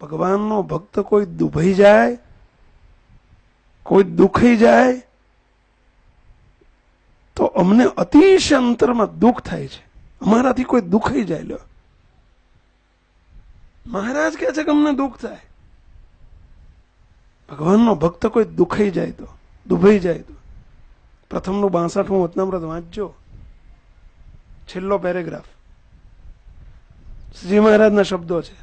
ભગવાનનો ભક્ત કોઈ દુભાઈ જાય, કોઈ દુખાઈ જાય તો અમને અતિશય અંતરમાં દુઃખ થાય છે. અમારાથી કોઈ દુખાઈ જાય. લો, મહારાજ કહે છે કે અમને દુઃખ થાય. ભગવાનનો ભક્ત કોઈ દુખાઈ જાય તો, દુભાઈ જાય તો, પ્રથમનું 62મું વચનામૃત વાંચજો, છેલ્લો પેરેગ્રાફ શ્રીજી મહારાજના શબ્દો છે.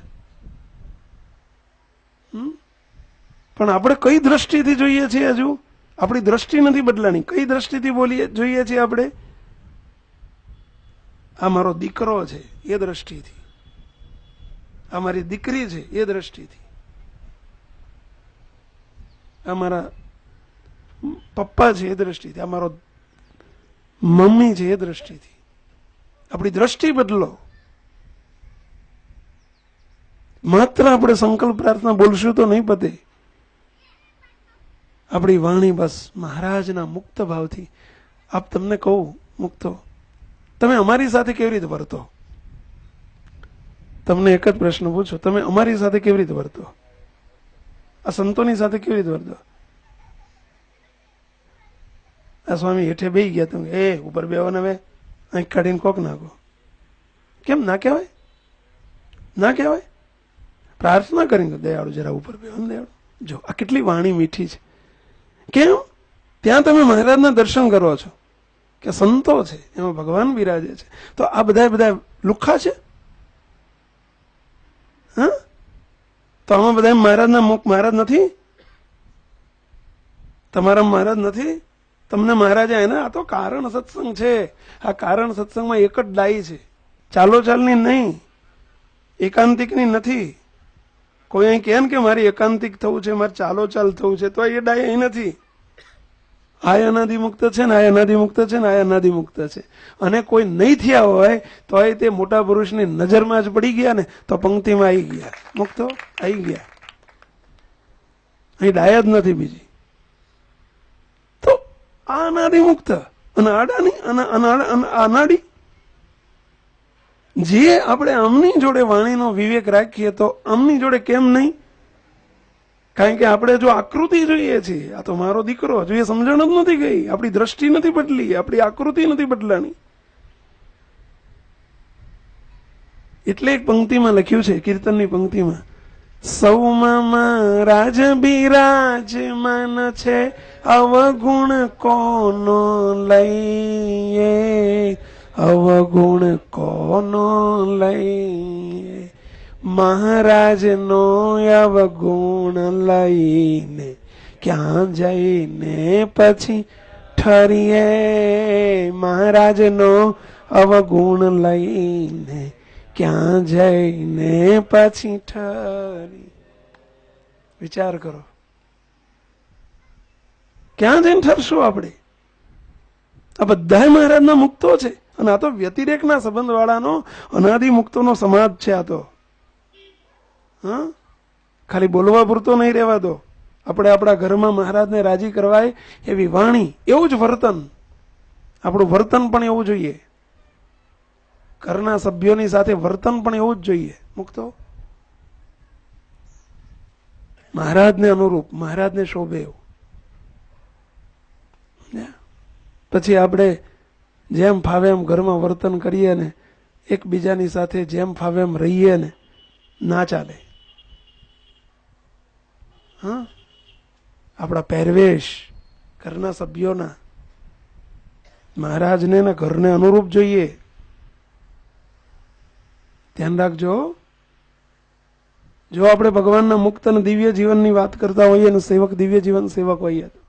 પણ આપણે કઈ દ્રષ્ટિથી જોઈએ છીએ? હજુ આપણી દ્રષ્ટિ નથી બદલાણી. કઈ દ્રષ્ટિથી જોઈએ છીએ આપણે? આ મારો દીકરો છે એ દ્રષ્ટિથી, આ મારી દીકરી છે એ દ્રષ્ટિથી, આ મારા પપ્પા છે એ દ્રષ્ટિથી, આ મારો મમ્મી છે એ દ્રષ્ટિથી. આપણી દ્રષ્ટિ બદલો. માત્ર આપણે સંકલ્પ પ્રાર્થના બોલશું તો નહીં પતે. આપણી વાણી બસ મહારાજના મુક્ત ભાવથી. આપ તમને કહું મુક્તો, તમે અમારી સાથે કેવી રીતે વર્તો? તમને એક જ પ્રશ્ન પૂછો, તમે અમારી સાથે કેવી રીતે વર્તો? આ સંતોની સાથે કેવી રીતે વર્તો? આ સ્વામી હેઠે બેસી ગયા, તમે એ ઉપર બેહો ને, હવે આંખ કાઢીને કોક નાખો. કેમ ના કહેવાય? ના કહેવાય? પ્રાર્થના કરીને દયાળુ જરા ઉપર બેહો ને દયાળુ. જો આ કેટલી વાણી મીઠી છે. કેમ? ત્યાં તમે મહારાજના દર્શન કરો છો કે સંતો છે, એમાં ભગવાન બિરાજે છે. તો આ બધા લુખ્ખા છે? હા, તો આમાં બધા મહારાજના મુખ મહારાજ નથી? તમારા મહારાજ નથી? તમને મહારાજ એના? આ તો કારણ સત્સંગ છે. આ કારણ સત્સંગમાં એક જ ડાઈ છે, ચાલો ચાલની નહીં, એકાંતિકની નથી. કોઈ અહીં કહે ને કે મારી એકાંતિક થવું છે, મારે ચાલો ચાલ થવું છે, તો એ ડાય અહીં નથી. આ અનાદિમુક્ત છે ને, આ અનાદિમુક્ત છે ને, આ અનાદિમુક્ત છે. અને કોઈ નહીં થયા હોય તો તે મોટા પુરુષની નજરમાં જ પડી ગયા ને, તો પંક્તિમાં આવી ગયા, મુક્તો આવી ગયા. અહીં ડાય જ નથી બીજી. તો આ અનાદિમુક્ત અને અનાડી જે આપણે આમની જોડે વાણીનો વિવેક રાખીએ તો આમની જોડે કેમ નહીં? કારણ કે આપણે જો આકૃતિ જોઈએ છીએ, આ તો મારો દીકરો, જો એ સમજણ જ નથી ગઈ, આપણી દ્રષ્ટિ નથી બદલી, આપણી આકૃતિ નથી બદલાણી. એટલે એક પંક્તિમાં લખ્યું છે, કીર્તનની પંક્તિમાં, સૌમાં રાજ બિરાજમાન છે, અવગુણ કોનો લઈએ, અવગુણ કોનો લઈએ, મહારાજનો અવગુણ લઈને ક્યાં જઈને પછી ઠરીએ, મહારાજનો અવગુણ લઈને ક્યાં જઈને પછી ઠરી. વિચાર કરો, ક્યાં જઈને ઠરશું આપણે? આ બધા મહારાજના મુક્તો છે, અને આ તો વ્યતિરેકના સંબંધ વાળાનો અનાદિ મુક્તોનો સમાજ છે. આ તો હા, ખાલી બોલવા પૂરતો નહીં રહેવા દો. આપણે આપણા ઘરમાં મહારાજને રાજી કરવાય એવી વાણી, એવું જ વર્તન, આપણું વર્તન પણ એવું જોઈએ. ઘરના સભ્યોની સાથે વર્તન પણ એવું જ જોઈએ. મુક્તો મહારાજને અનુરૂપ, મહારાજને શોભે એવું. પછી આપણે જેમ ફાવે એમ ઘરમાં વર્તન કરીએ ને, એકબીજાની સાથે જેમ ફાવે એમ રહીએ ને, ના ચાલે. હા, આપણા પહેરવેશ ઘરના સભ્યોના મહારાજને ને ઘરને અનુરૂપ જોઈએ. ધ્યાન રાખજો. જો આપણે ભગવાનના મુક્ત અને દિવ્ય જીવનની વાત કરતા હોઈએ અને સેવક દિવ્ય જીવન સેવક હોઈએ તો